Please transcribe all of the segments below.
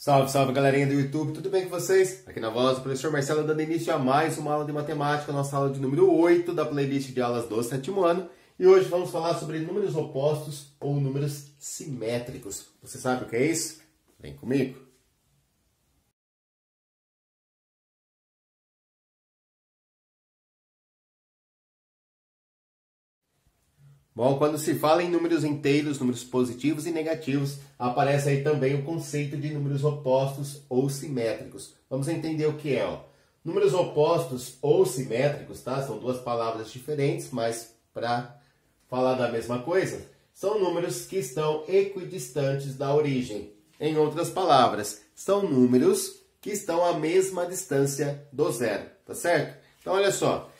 Salve, salve galerinha do YouTube, tudo bem com vocês? Aqui na voz, o professor Marcelo dando início a mais uma aula de matemática, nossa aula de número 8 da playlist de aulas do 7º ano. E hoje vamos falar sobre números opostos ou números simétricos. Você sabe o que é isso? Vem comigo! Bom, quando se fala em números inteiros, números positivos e negativos, aparece aí também o conceito de números opostos ou simétricos. Vamos entender o que é, ó. Números opostos ou simétricos, tá? São duas palavras diferentes, mas para falar da mesma coisa, são números que estão equidistantes da origem. Em outras palavras, são números que estão à mesma distância do zero, tá certo? Então, olha só,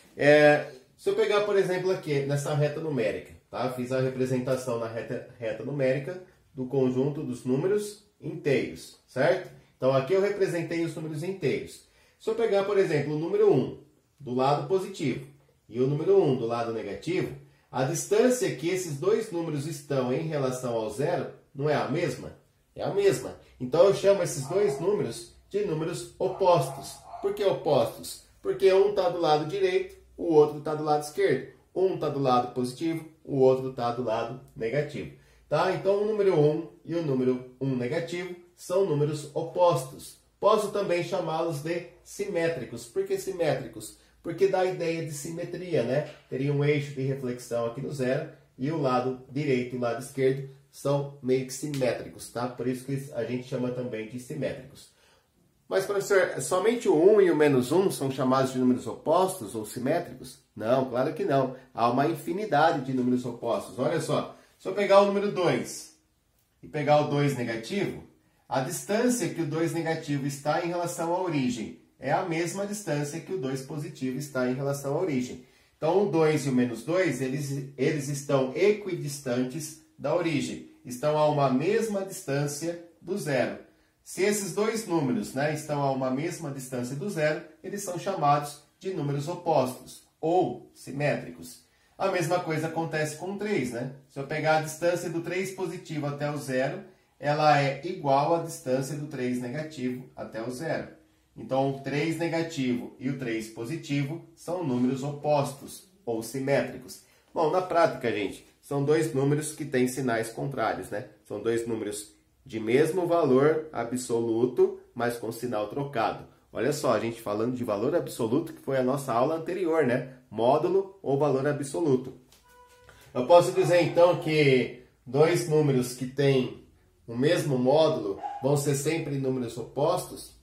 se eu pegar, por exemplo, aqui nessa reta numérica, tá? Fiz a representação na reta numérica do conjunto dos números inteiros, certo? Então, aqui eu representei os números inteiros. Se eu pegar, por exemplo, o número 1 do lado positivo e o número 1 do lado negativo, a distância que esses dois números estão em relação ao zero não é a mesma? É a mesma. Então, eu chamo esses dois números de números opostos. Por que opostos? Porque um está do lado direito, o outro está do lado esquerdo. Um está do lado positivo, o outro está do lado negativo. Tá? Então, o número 1 e o número 1 negativo são números opostos. Posso também chamá-los de simétricos. Por que simétricos? Porque dá a ideia de simetria, né? Teria um eixo de reflexão aqui no zero e o lado direito e o lado esquerdo são meio que simétricos, tá? Por isso que a gente chama também de simétricos. Mas, professor, somente o 1 e o menos 1 são chamados de números opostos ou simétricos? Não, claro que não. Há uma infinidade de números opostos. Olha só, se eu pegar o número 2 e pegar o 2 negativo, a distância que o 2 negativo está em relação à origem é a mesma distância que o 2 positivo está em relação à origem. Então, o 2 e o menos 2, eles estão equidistantes da origem. Estão a uma mesma distância do zero. Se esses dois números, né, estão a uma mesma distância do zero, eles são chamados de números opostos ou simétricos. A mesma coisa acontece com o 3, né? Se eu pegar a distância do 3 positivo até o zero, ela é igual à distância do 3 negativo até o zero. Então, o 3 negativo e o 3 positivo são números opostos ou simétricos. Bom, na prática, gente, são dois números que têm sinais contrários, né? São dois números de mesmo valor absoluto, mas com sinal trocado. Olha só, a gente falando de valor absoluto, que foi a nossa aula anterior, né? Módulo ou valor absoluto. Eu posso dizer, então, que dois números que têm o mesmo módulo vão ser sempre números opostos?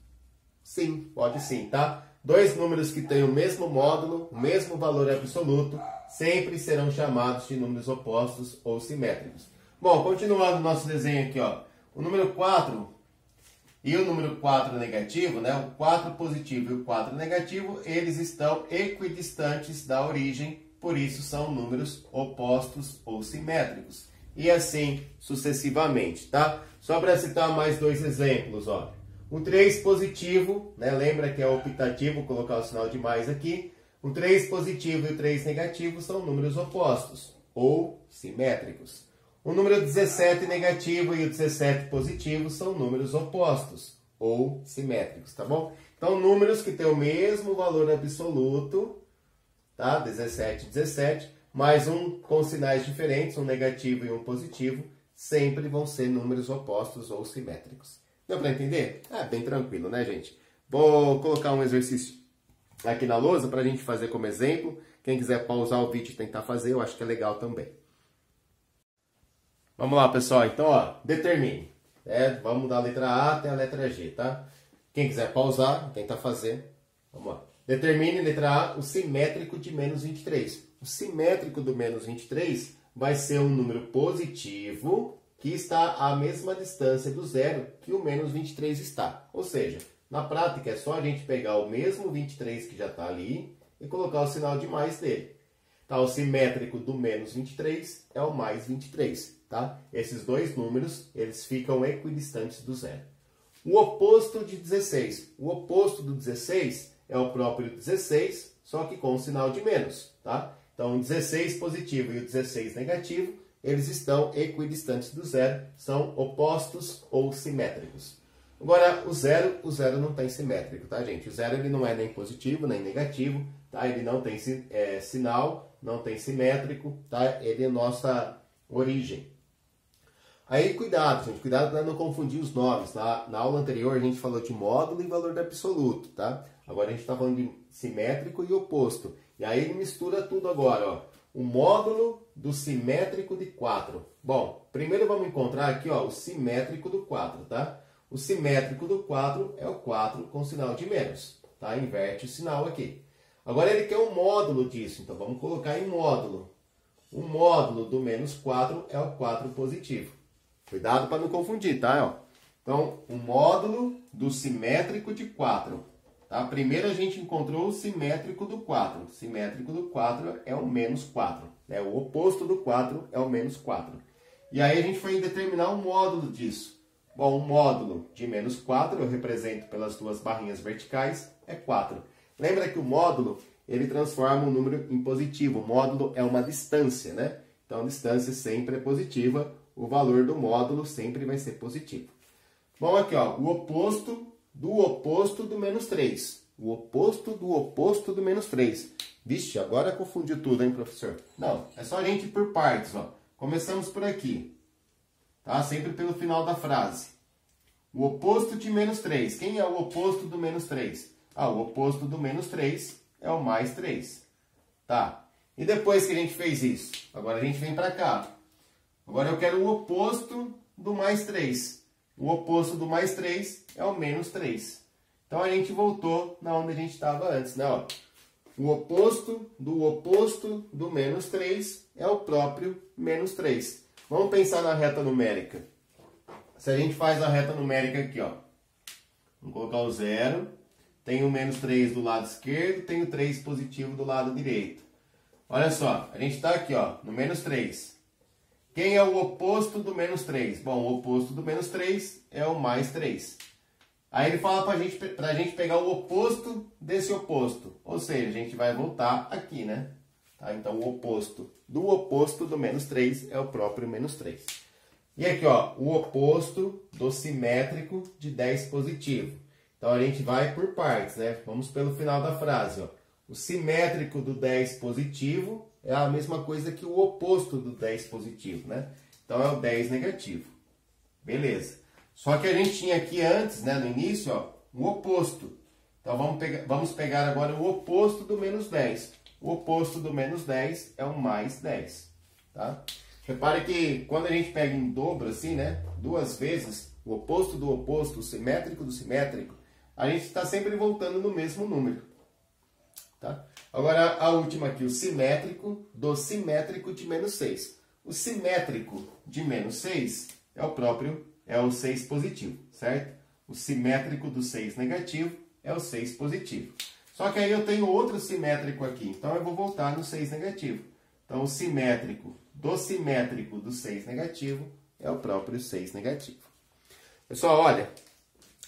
Sim, pode sim, tá? Dois números que têm o mesmo módulo, o mesmo valor absoluto, sempre serão chamados de números opostos ou simétricos. Bom, continuando o nosso desenho aqui, ó. O número 4 e o número 4 negativo, né? O 4 positivo e o 4 negativo, eles estão equidistantes da origem, por isso são números opostos ou simétricos. E assim sucessivamente, tá? Só para citar mais dois exemplos, ó. O 3 positivo, né? Lembra que é optativo colocar o sinal de mais aqui. O 3 positivo e o 3 negativo são números opostos ou simétricos. O número 17 negativo e o 17 positivo são números opostos ou simétricos, tá bom? Então, números que têm o mesmo valor absoluto, tá? 17 e 17, mas um com sinais diferentes, um negativo e um positivo, sempre vão ser números opostos ou simétricos. Deu para entender? É bem tranquilo, né, gente? Vou colocar um exercício aqui na lousa para a gente fazer como exemplo. Quem quiser pausar o vídeo e tentar fazer, eu acho que é legal também. Vamos lá, pessoal. Então, ó, determine. Vamos da letra A até a letra G, tá? Quem quiser pausar, tentar fazer. Vamos lá. Determine, letra A, o simétrico de menos 23. O simétrico do menos 23 vai ser um número positivo que está à mesma distância do zero que o menos 23 está. Ou seja, na prática é só a gente pegar o mesmo 23 que já está ali e colocar o sinal de mais dele. Tá, o simétrico do menos 23 é o mais 23. Tá? Esses dois números, eles ficam equidistantes do zero. O oposto de 16. O oposto do 16 é o próprio 16, só que com o sinal de menos. Tá? Então, o 16 positivo e o 16 negativo, eles estão equidistantes do zero, são opostos ou simétricos. Agora, o zero não tem simétrico, tá, gente? O zero ele não é nem positivo, nem negativo, tá? Ele não tem sinal, não tem simétrico, tá? Ele é nossa origem. Aí, cuidado, gente, cuidado para não confundir os nomes. Na aula anterior, a gente falou de módulo e valor absoluto, tá? Agora, a gente está falando de simétrico e oposto. E aí, ele mistura tudo agora, ó. O módulo do simétrico de 4. Bom, primeiro vamos encontrar aqui, ó, o simétrico do 4, tá? O simétrico do 4 é o 4 com sinal de menos, tá? Inverte o sinal aqui. Agora ele quer um módulo disso, então vamos colocar em módulo. O módulo do menos 4 é o 4 positivo. Cuidado para não confundir, tá? Ó. Então, o módulo do simétrico de 4. Tá? Primeiro a gente encontrou o simétrico do 4. O simétrico do 4 é o menos 4. Né? O oposto do 4 é o menos 4. E aí a gente foi determinar o módulo disso. Bom, o módulo de menos 4, eu represento pelas duas barrinhas verticais, é 4. Lembra que o módulo, ele transforma um número em positivo. O módulo é uma distância, né? Então, a distância sempre é positiva. O valor do módulo sempre vai ser positivo. Bom, aqui, ó, o oposto do menos 3. O oposto do menos 3. Vixe, agora confundiu tudo, hein, professor? Não, é só a gente ir por partes, ó. Começamos por aqui. Tá? Sempre pelo final da frase. O oposto de menos 3. Quem é o oposto do menos 3? Ah, o oposto do menos 3 é o mais 3. Tá? E depois que a gente fez isso? Agora a gente vem para cá. Agora eu quero o oposto do mais 3. O oposto do mais 3 é o menos 3. Então a gente voltou na onde a gente estava antes, né? Ó, o oposto do menos 3 é o próprio menos 3. Vamos pensar na reta numérica. Se a gente faz a reta numérica aqui, ó. Vamos colocar o 0. Tem o menos 3 do lado esquerdo, tem o 3 positivo do lado direito. Olha só, a gente está aqui, ó, no menos 3. Quem é o oposto do menos 3? Bom, o oposto do menos 3 é o mais 3. Aí ele fala pra gente pegar o oposto desse oposto. Ou seja, a gente vai voltar aqui, né? Tá? Então, o oposto do menos 3 é o próprio menos 3. E aqui, ó, o oposto do simétrico de 10 positivo. Então, a gente vai por partes, né? Vamos pelo final da frase, ó. O simétrico do 10 positivo é a mesma coisa que o oposto do 10 positivo, né? Então, é o 10 negativo. Beleza. Só que a gente tinha aqui antes, né, no início, ó, o oposto. Então, vamos pegar agora o oposto do menos 10. O oposto do menos 10 é o mais 10, tá? Repare que quando a gente pega em dobro assim, né, duas vezes, o oposto do oposto, o simétrico do simétrico, a gente está sempre voltando no mesmo número, tá? Agora, a última aqui, o simétrico do simétrico de menos 6. O simétrico de menos 6 é o 6 positivo, certo? O simétrico do 6 negativo é o 6 positivo. Só que aí eu tenho outro simétrico aqui, então eu vou voltar no 6 negativo. Então, o simétrico do 6 negativo é o próprio 6 negativo. Pessoal, olha,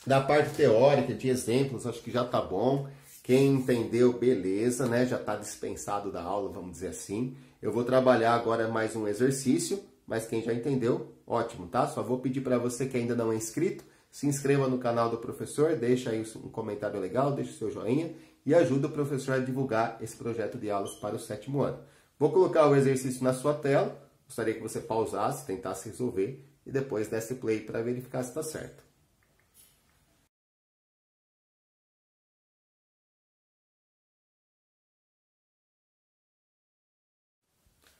da parte teórica, de exemplos, acho que já tá bom. Quem entendeu, beleza, né? Já está dispensado da aula, vamos dizer assim. Eu vou trabalhar agora mais um exercício, mas quem já entendeu, ótimo, tá? Só vou pedir para você que ainda não é inscrito, se inscreva no canal do professor, deixa aí um comentário legal, deixa o seu joinha e ajuda o professor a divulgar esse projeto de aulas para o 7º ano. Vou colocar o exercício na sua tela, gostaria que você pausasse, tentasse resolver e depois desse play para verificar se está certo.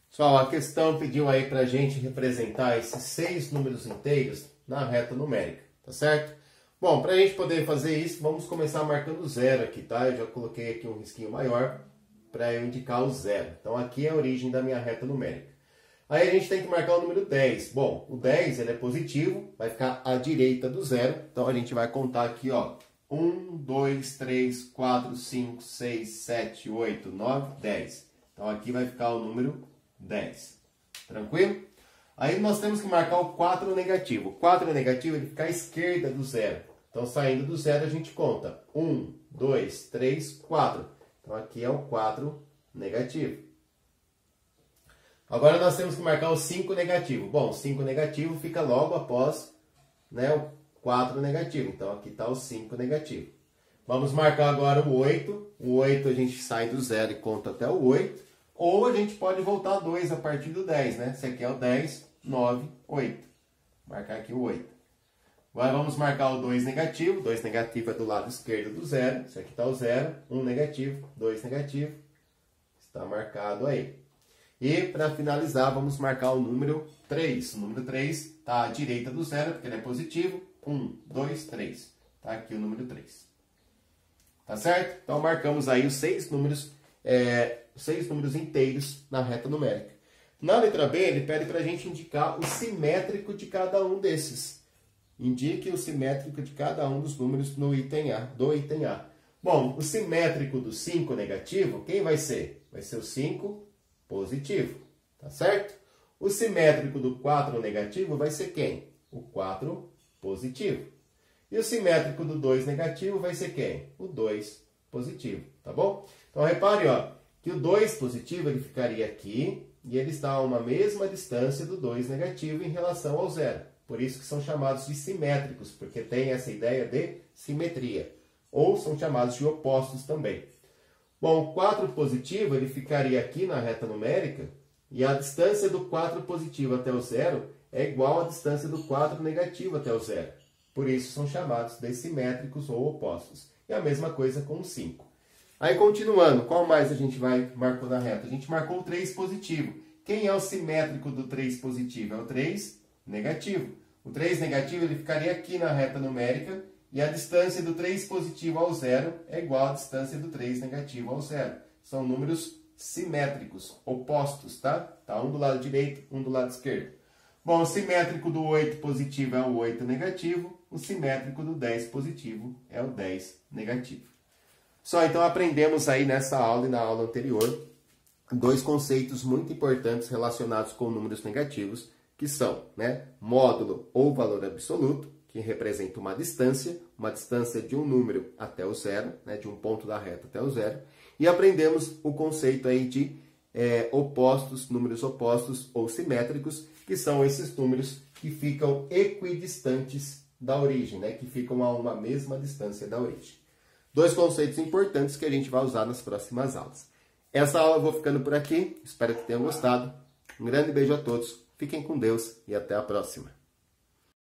Pessoal, a questão pediu aí para a gente representar esses 6 números inteiros na reta numérica, tá certo? Bom, para a gente poder fazer isso, vamos começar marcando 0 aqui, tá? Eu já coloquei aqui um risquinho maior para eu indicar o 0. Então, aqui é a origem da minha reta numérica. Aí a gente tem que marcar o número 10. Bom, o 10 ele é positivo, vai ficar à direita do 0. Então, a gente vai contar aqui, ó. 1, 2, 3, 4, 5, 6, 7, 8, 9, 10. Então, aqui vai ficar o número 10. Tranquilo? Aí nós temos que marcar o 4 negativo. O 4 negativo ele fica à esquerda do 0. Então, saindo do 0, a gente conta 1, 2, 3, 4. Então, aqui é o 4 negativo. Agora, nós temos que marcar o 5 negativo. Bom, o 5 negativo fica logo após, né, 4 negativo. Então, aqui está o 5 negativo. Vamos marcar agora o 8. O 8 a gente sai do 0 e conta até o 8. Ou a gente pode voltar 2 a partir do 10, né? Esse aqui é o 10, 9, 8. Vou marcar aqui o 8. Agora vamos marcar o 2 negativo. 2 negativo é do lado esquerdo do 0. Esse aqui está o 0. 1 negativo, 2 negativo. Está marcado aí. E para finalizar, vamos marcar o número 3. O número 3 está à direita do 0, porque ele é positivo. 1, 2, 3. Está aqui o número 3. Tá certo? Então marcamos aí os 6 números inteiros na reta numérica. Na letra B, ele pede para a gente indicar o simétrico de cada um desses. Indique o simétrico de cada um dos números no item A, do item A. Bom, o simétrico do 5 negativo, quem vai ser? Vai ser o 5 positivo, tá certo? O simétrico do 4 negativo vai ser quem? O 4 positivo. E o simétrico do 2 negativo vai ser quem? O 2 positivo, tá bom? Então, repare, ó, que o 2 positivo ele ficaria aqui e ele está a uma mesma distância do 2 negativo em relação ao 0. Por isso que são chamados de simétricos, porque tem essa ideia de simetria. Ou são chamados de opostos também. Bom, o 4 positivo ele ficaria aqui na reta numérica e a distância do 4 positivo até o 0 é igual à distância do 4 negativo até o 0. Por isso são chamados de simétricos ou opostos. E a mesma coisa com o 5. Aí, continuando, qual mais a gente marcou na reta? A gente marcou o 3 positivo. Quem é o simétrico do 3 positivo? É o 3 negativo. O 3 negativo ele ficaria aqui na reta numérica e a distância do 3 positivo ao 0 é igual à distância do 3 negativo ao 0. São números simétricos, opostos, tá? Tá um do lado direito, um do lado esquerdo. Bom, o simétrico do 8 positivo é o 8 negativo, o simétrico do 10 positivo é o 10 negativo. Só, então aprendemos aí nessa aula e na aula anterior 2 conceitos muito importantes relacionados com números negativos, que são, né, módulo ou valor absoluto, que representa uma distância de um número até o 0, né, de um ponto da reta até o 0, e aprendemos o conceito aí de opostos, números opostos ou simétricos, que são esses números que ficam equidistantes da origem, né, que ficam a uma mesma distância da origem. 2 conceitos importantes que a gente vai usar nas próximas aulas. Essa aula eu vou ficando por aqui, espero que tenham gostado. Um grande beijo a todos, fiquem com Deus e até a próxima.